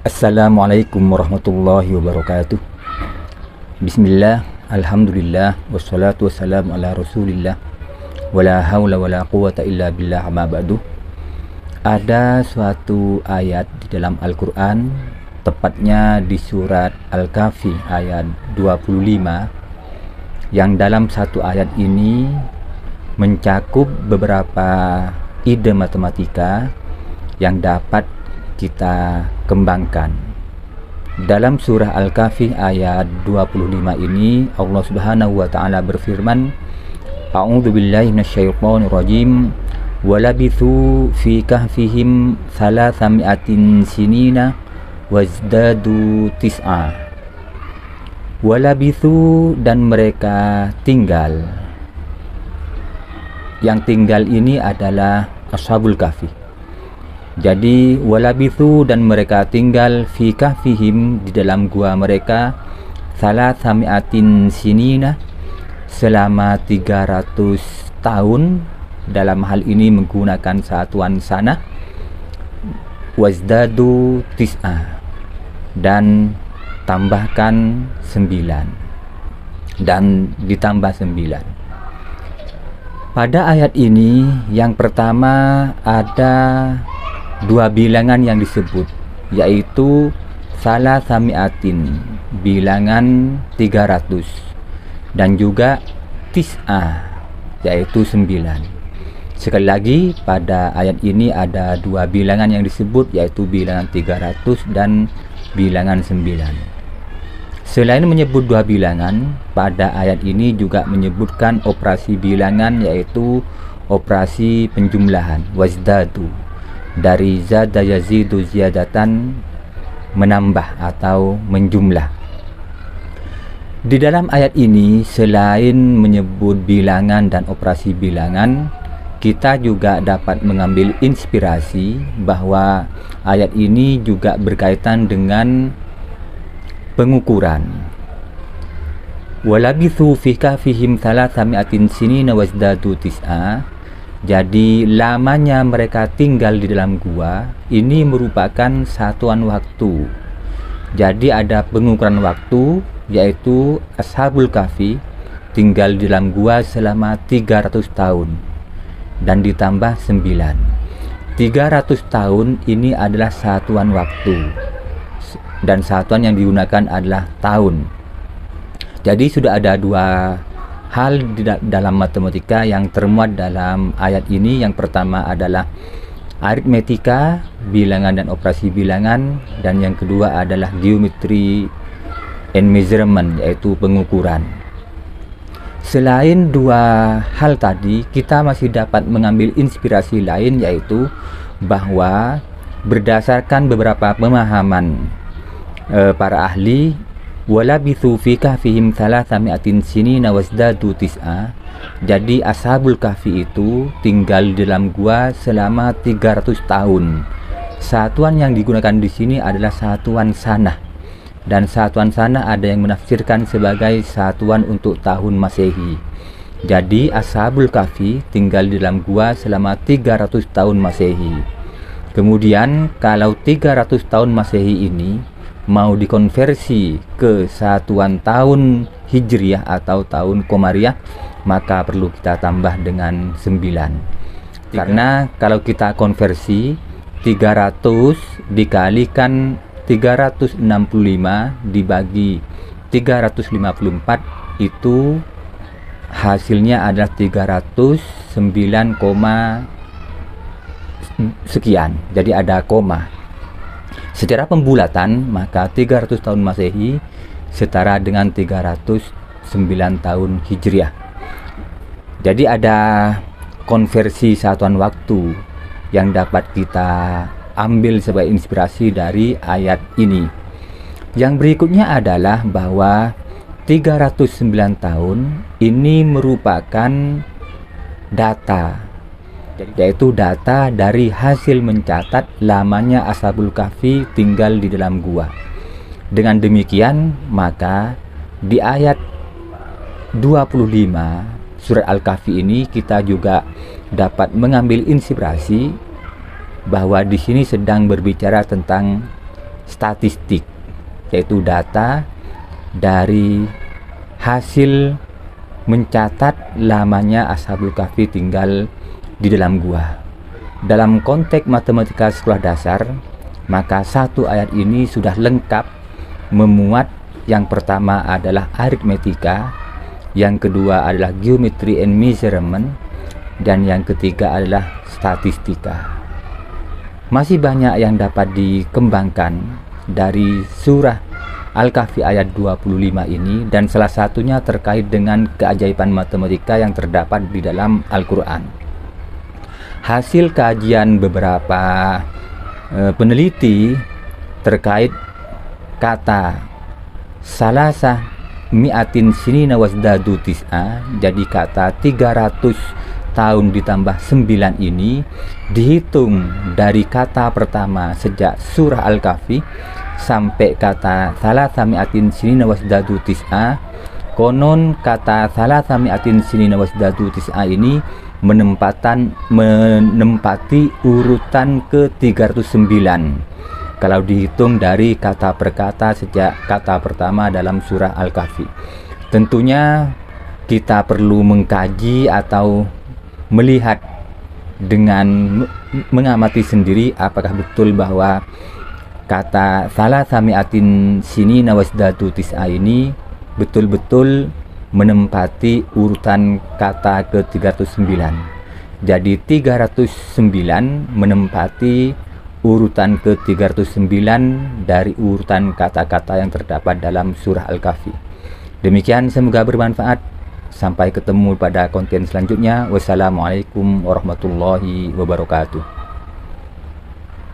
Assalamualaikum warahmatullahi wabarakatuh. Bismillah, alhamdulillah, wassalatu wassalamu ala rasulillah, wala hawla wala quwata illa billah, amma ba'du. Ada suatu ayat di dalam Al-Quran, tepatnya di surat Al-Kahfi ayat 25, yang dalam satu ayat ini mencakup beberapa ide matematika yang dapat kita kembangkan. Dalam surah Al-Kahfi ayat 25 ini Allah Subhanahu wa taala berfirman, A'udzubillahi minasyaitonir rajim, walabithu fi kahfihim thalathami'atin sinina wazdadu tis'a. Walabithu, dan mereka tinggal. Yang tinggal ini adalah Ashabul Kahfi. Jadi walabithu, dan mereka tinggal fi kahfihim, di dalam gua mereka, thalathami'atin sinina, selama 300 tahun. Dalam hal ini menggunakan satuan sana, wazdadu tis'a, dan tambahkan 9, dan ditambah 9. Pada ayat ini yang pertama ada dua bilangan yang disebut, yaitu salasami'atin, bilangan 300, dan juga tis'a, yaitu 9. Sekali lagi, pada ayat ini ada dua bilangan yang disebut, yaitu bilangan 300 dan bilangan 9. Selain menyebut dua bilangan, pada ayat ini juga menyebutkan operasi bilangan, yaitu operasi penjumlahan, wazdadu, dari zada yazidu ziyadatan, menambah atau menjumlah. Di dalam ayat ini selain menyebut bilangan dan operasi bilangan, kita juga dapat mengambil inspirasi bahwa ayat ini juga berkaitan dengan pengukuran. Walabithu fi kahfihim thalathami'atin sinina wazdadu tis'a. Jadi lamanya mereka tinggal di dalam gua ini merupakan satuan waktu. Jadi ada pengukuran waktu, yaitu Ashabul Kahfi tinggal di dalam gua selama 300 tahun dan ditambah 9. 300 tahun ini adalah satuan waktu, dan satuan yang digunakan adalah tahun. Jadi sudah ada dua hal dalam matematika yang termuat dalam ayat ini. Yang pertama adalah aritmetika, bilangan dan operasi bilangan, dan yang kedua adalah geometry and measurement, yaitu pengukuran. Selain dua hal tadi, kita masih dapat mengambil inspirasi lain, yaitu bahwa berdasarkan beberapa pemahaman para ahli, walabithu fi kahfihim thalathami'atin sinina wazdadu tis'a. Jadi Ashabul Kahfi itu tinggal di dalam gua selama 300 tahun. Satuan yang digunakan di sini adalah satuan sanah, dan satuan sanah ada yang menafsirkan sebagai satuan untuk tahun Masehi. Jadi Ashabul Kahfi tinggal di dalam gua selama 300 tahun Masehi. Kemudian kalau 300 tahun Masehi ini mau dikonversi ke satuan tahun Hijriah atau tahun Komariah, maka perlu kita tambah dengan 9. Karena kalau kita konversi 300 dikalikan 365 dibagi 354, itu hasilnya adalah 309, sekian. Jadi ada koma. Secara pembulatan, maka 300 tahun Masehi setara dengan 309 tahun Hijriah. Jadi ada konversi satuan waktu yang dapat kita ambil sebagai inspirasi dari ayat ini. Yang berikutnya adalah bahwa 309 tahun ini merupakan data, yaitu data dari hasil mencatat lamanya Ashabul Kahfi tinggal di dalam gua. Dengan demikian, maka di ayat 25 surat Al-Kahfi ini kita juga dapat mengambil inspirasi bahwa di sini sedang berbicara tentang statistik, yaitu data dari hasil mencatat lamanya Ashabul Kahfi tinggal di dalam gua. Dalam konteks matematika sekolah dasar, maka satu ayat ini sudah lengkap memuat yang pertama adalah aritmetika, yang kedua adalah geometry and measurement, dan yang ketiga adalah statistika. Masih banyak yang dapat dikembangkan dari surah Al-Kahfi ayat 25 ini, dan salah satunya terkait dengan keajaiban matematika yang terdapat di dalam Al-Quran. Hasil kajian beberapa peneliti terkait kata salasah mi'atin sinina wasdadu tis'a, jadi kata 300 tahun ditambah 9 ini dihitung dari kata pertama sejak surah Al-Kahfi sampai kata salasah mi'atin sinina wasdadu tis'a. Konon kata salasah mi'atin sinina wasdadu tis'a ini menempati urutan ke-309 kalau dihitung dari kata per kata sejak kata pertama dalam surah Al-Kahfi. Tentunya kita perlu mengkaji atau melihat dengan mengamati sendiri apakah betul bahwa kata salasah mi'atin sinina wasdadu tis'a ini betul-betul menempati urutan kata ke-309. Jadi 309 menempati urutan ke-309 dari urutan kata-kata yang terdapat dalam surah Al-Kahfi. Demikian, semoga bermanfaat. Sampai ketemu pada konten selanjutnya. Wassalamualaikum warahmatullahi wabarakatuh.